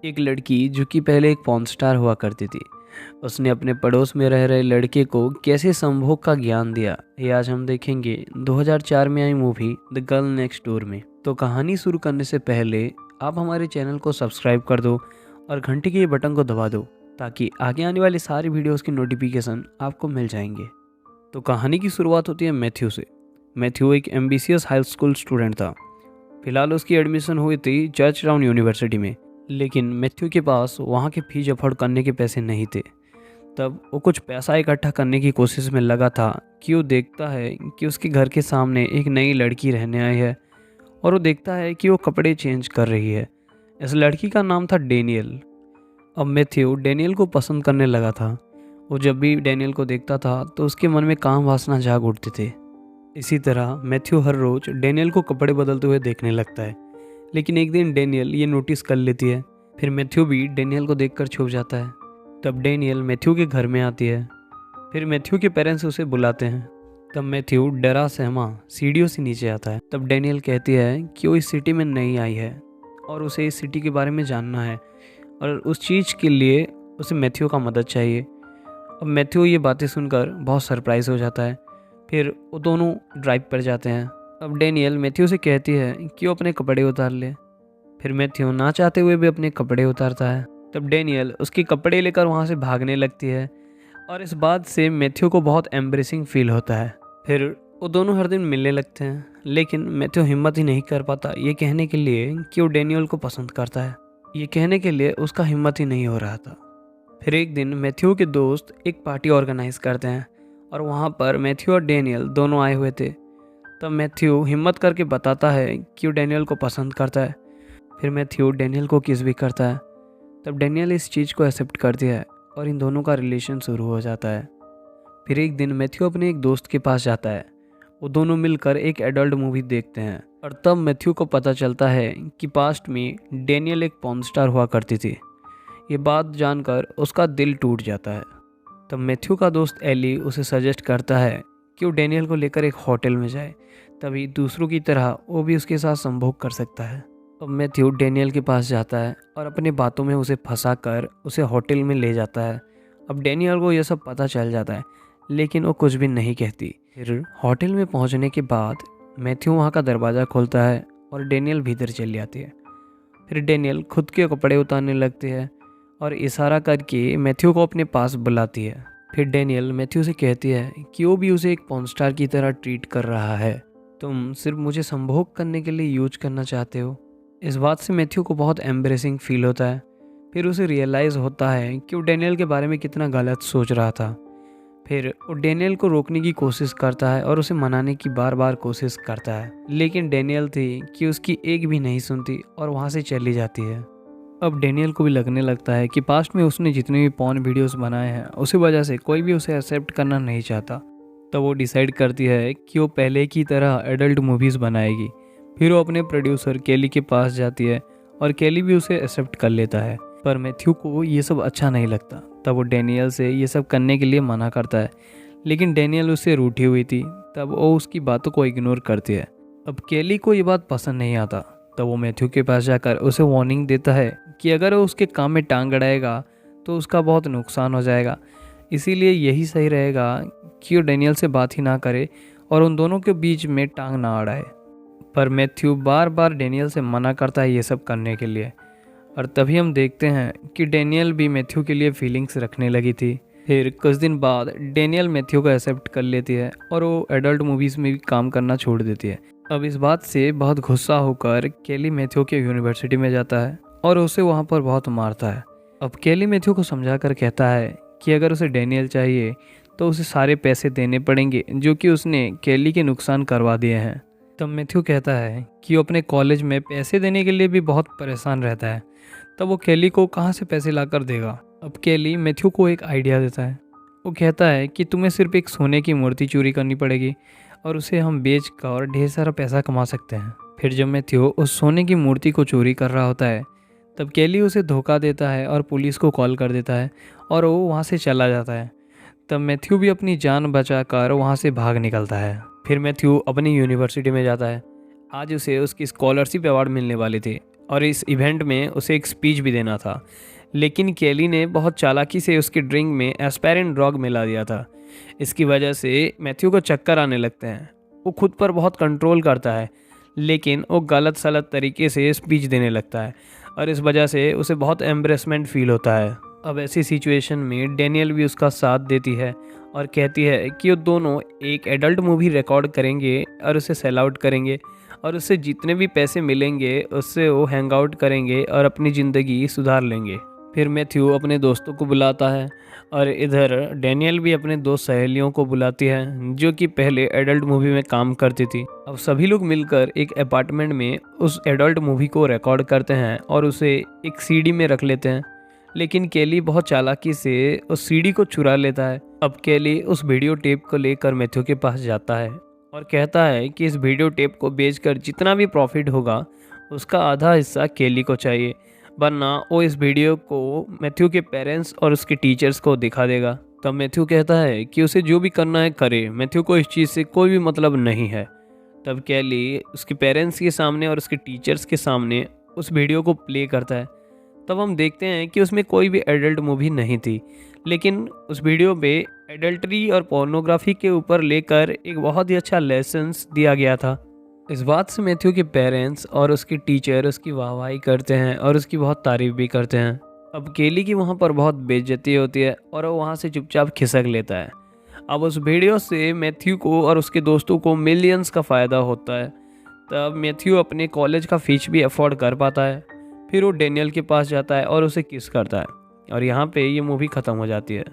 एक लड़की जो कि पहले एक पॉर्न स्टार हुआ करती थी, उसने अपने पड़ोस में रह रहे लड़के को कैसे संभोग का ज्ञान दिया, ये आज हम देखेंगे 2004 में आई movie the girl next door में। तो कहानी शुरू करने से पहले आप हमारे चैनल को सब्सक्राइब कर दो और घंटी के बटन को दबा दो ताकि आगे आने वाली सारी वीडियोस की नोटिफिकेशन आपको मिल जाएंगे। तो कहानी की शुरुआत होती है मैथ्यू से। मैथ्यू एक एम्बिशियस हाई स्कूल स्टूडेंट था। फिलहाल उसकी एडमिशन हुई थी जॉर्ज टाउन यूनिवर्सिटी में, लेकिन मैथ्यू के पास वहाँ के फीस अफोर्ड करने के पैसे नहीं थे। तब वो कुछ पैसा इकट्ठा करने की कोशिश में लगा था कि वो देखता है कि उसके घर के सामने एक नई लड़की रहने आई है और वो देखता है कि वो कपड़े चेंज कर रही है। इस लड़की का नाम था डेनियल। अब मैथ्यू डेनियल को पसंद करने लगा था। वो जब भी डेनियल को देखता था तो उसके मन में काम वासना जाग उठते थे। इसी तरह मैथ्यू हर रोज़ डेनियल को कपड़े बदलते हुए देखने लगता है, लेकिन एक दिन डेनियल ये नोटिस कर लेती है। फिर मैथ्यू भी डेनियल को देखकर छुप जाता है। तब डेनियल मैथ्यू के घर में आती है। फिर मैथ्यू के पेरेंट्स उसे बुलाते हैं। तब मैथ्यू डरा सहमा सीढ़ियों से नीचे आता है। तब डेनियल कहती है कि वो इस सिटी में नई आई है और उसे इस सिटी के बारे में जानना है और उस चीज़ के लिए उसे मैथ्यू का मदद चाहिए। अब मैथ्यू ये बातें सुनकर बहुत सरप्राइज हो जाता है। फिर वो दोनों ड्राइव पर जाते हैं। अब डेनियल मैथ्यू से कहती है कि वो अपने कपड़े उतार ले। फिर मैथ्यू ना चाहते हुए भी अपने कपड़े उतारता है। तब डेनियल उसके कपड़े लेकर वहाँ से भागने लगती है और इस बात से मैथ्यू को बहुत एम्ब्रेसिंग फील होता है। फिर वो दोनों हर दिन मिलने लगते हैं, लेकिन मैथ्यू हिम्मत ही नहीं कर पाता ये कहने के लिए कि वो डेनियल को पसंद करता है। ये कहने के लिए उसका हिम्मत ही नहीं हो रहा था। फिर एक दिन मैथ्यू के दोस्त एक पार्टी ऑर्गेनाइज करते हैं और वहाँ पर मैथ्यू और डेनियल दोनों आए हुए थे। तब मैथ्यू हिम्मत करके बताता है कि वो डेनियल को पसंद करता है। फिर मैथ्यू डेनियल को किस भी करता है। तब डेनियल इस चीज़ को एक्सेप्ट करती है और इन दोनों का रिलेशन शुरू हो जाता है। फिर एक दिन मैथ्यू अपने एक दोस्त के पास जाता है। वो दोनों मिलकर एक एडल्ट मूवी देखते हैं और तब मैथ्यू को पता चलता है कि पास्ट में डेनियल एक पॉर्न स्टार हुआ करती थी। ये बात जानकर उसका दिल टूट जाता है। तब मैथ्यू का दोस्त एली उसे सजेस्ट करता है कि वो डेनियल को लेकर एक होटल में जाए, तभी दूसरों की तरह वो भी उसके साथ संभोग कर सकता है। अब मैथ्यू डेनियल के पास जाता है और अपनी बातों में उसे फंसाकर उसे होटल में ले जाता है। अब डेनियल को यह सब पता चल जाता है, लेकिन वो कुछ भी नहीं कहती। फिर होटल में पहुंचने के बाद मैथ्यू वहां का दरवाज़ा खोलता है और डेनियल भीतर चली आती है। फिर डेनियल खुद के कपड़े उतारने लगती है और इशारा करके मैथ्यू को अपने पास बुलाती है। फिर डेनियल मैथ्यू से कहती है कि वो भी उसे एक पॉर्न स्टार की तरह ट्रीट कर रहा है। तुम सिर्फ मुझे संभोग करने के लिए यूज करना चाहते हो। इस बात से मैथ्यू को बहुत एम्ब्रेसिंग फील होता है। फिर उसे रियलाइज़ होता है कि वो डेनियल के बारे में कितना गलत सोच रहा था। फिर वो डेनियल को रोकने की कोशिश करता है और उसे मनाने की बार बार कोशिश करता है, लेकिन डेनियल थी कि उसकी एक भी नहीं सुनती और वहाँ से चली जाती है। अब डेनियल को भी लगने लगता है कि पास्ट में उसने जितने भी पॉर्न वीडियोस बनाए हैं उसी वजह से कोई भी उसे एक्सेप्ट करना नहीं चाहता। तो वो डिसाइड करती है कि वो पहले की तरह एडल्ट मूवीज़ बनाएगी। फिर वो अपने प्रोड्यूसर केली के पास जाती है और केली भी उसे एक्सेप्ट कर लेता है, पर मैथ्यू को ये सब अच्छा नहीं लगता। तब वो डेनियल से ये सब करने के लिए मना करता है, लेकिन डेनियल उससे रूठी हुई थी। तब वो उसकी बातों को इग्नोर करती है। अब केली को ये बात पसंद नहीं आता। तब वो मैथ्यू के पास जाकर उसे वार्निंग देता है कि अगर वो उसके काम में टांग अड़ाएगा तो उसका बहुत नुकसान हो जाएगा, इसीलिए यही सही रहेगा कि वो डेनियल से बात ही ना करे और उन दोनों के बीच में टांग ना अड़ाए। पर मैथ्यू बार बार डेनियल से मना करता है ये सब करने के लिए, और तभी हम देखते हैं कि डेनियल भी मैथ्यू के लिए फीलिंग्स रखने लगी थी। फिर कुछ दिन बाद डेनियल मैथ्यू को एक्सेप्ट कर लेती है और वो एडल्ट मूवीज़ में भी काम करना छोड़ देती है। अब इस बात से बहुत गुस्सा होकर केली मैथ्यू के यूनिवर्सिटी में जाता है और उसे वहाँ पर बहुत मारता है। अब केली मैथ्यू को समझा कर कहता है कि अगर उसे डेनियल चाहिए तो उसे सारे पैसे देने पड़ेंगे जो कि उसने केली के नुकसान करवा दिए हैं। तब मैथ्यू कहता है कि वो अपने कॉलेज में पैसे देने के लिए भी बहुत परेशान रहता है, तब वो केली को कहाँ से पैसे ला कर देगा। अब केली मैथ्यू को एक आइडिया देता है। वो कहता है कि तुम्हें सिर्फ एक सोने की मूर्ति चोरी करनी पड़ेगी और उसे हम बेच कर ढेर सारा पैसा कमा सकते हैं। फिर जब मैथ्यू उस सोने की मूर्ति को चोरी कर रहा होता है तब केली उसे धोखा देता है और पुलिस को कॉल कर देता है और वो वहाँ से चला जाता है। तब मैथ्यू भी अपनी जान बचाकर वहाँ से भाग निकलता है। फिर मैथ्यू अपनी यूनिवर्सिटी में जाता है। आज उसे उसकी स्कॉलरशिप अवार्ड मिलने वाली थी और इस इवेंट में उसे एक स्पीच भी देना था, लेकिन केली ने बहुत चालाकी से उसकी ड्रिंक में एस्पायरिन ड्रग मिला दिया था। इसकी वजह से मैथ्यू को चक्कर आने लगते हैं। वो खुद पर बहुत कंट्रोल करता है, लेकिन वो गलत सलत तरीके से स्पीच देने लगता है और इस वजह से उसे बहुत एम्बरेसमेंट फील होता है। अब ऐसी सिचुएशन में डैनियल भी उसका साथ देती है और कहती है कि वो दोनों एक एडल्ट मूवी रिकॉर्ड करेंगे और उसे सेल आउट करेंगे और उससे जितने भी पैसे मिलेंगे उससे वो हैंग आउट करेंगे और अपनी ज़िंदगी सुधार लेंगे। फिर मैथ्यू अपने दोस्तों को बुलाता है और इधर डैनियल भी अपने दो सहेलियों को बुलाती है जो कि पहले एडल्ट मूवी में काम करती थी। अब सभी लोग मिलकर एक अपार्टमेंट में उस एडल्ट मूवी को रिकॉर्ड करते हैं और उसे एक सीडी में रख लेते हैं, लेकिन केली बहुत चालाकी से उस सीडी को चुरा लेता है। अब केली उस वीडियो टेप को लेकर मैथ्यू के पास जाता है और कहता है कि इस वीडियो टेप को बेचकर जितना भी प्रॉफिट होगा उसका आधा हिस्सा केली को चाहिए, वरना वो इस वीडियो को मैथ्यू के पेरेंट्स और उसके टीचर्स को दिखा देगा। तब मैथ्यू कहता है कि उसे जो भी करना है करे, मैथ्यू को इस चीज़ से कोई भी मतलब नहीं है। तब केली उसके पेरेंट्स के सामने और उसके टीचर्स के सामने उस वीडियो को प्ले करता है। तब हम देखते हैं कि उसमें कोई भी एडल्ट मूवी नहीं थी, लेकिन उस वीडियो पे एडल्ट्री और पोर्नोग्राफी के ऊपर लेकर एक बहुत ही अच्छा लेसन्स दिया गया था। इस बात से मैथ्यू के पेरेंट्स और उसके टीचर उसकी वाहवाही करते हैं और उसकी बहुत तारीफ भी करते हैं। अब केली की वहाँ पर बहुत बेइज्जती होती है और वो वहाँ से चुपचाप खिसक लेता है। अब उस वीडियो से मैथ्यू को और उसके दोस्तों को मिलियंस का फ़ायदा होता है। तब मैथ्यू अपने कॉलेज का फ़ीस भी अफोर्ड कर पाता है। फिर वो डैनियल के पास जाता है और उसे किस करता है और यहाँ पे ये मूवी ख़त्म हो जाती है।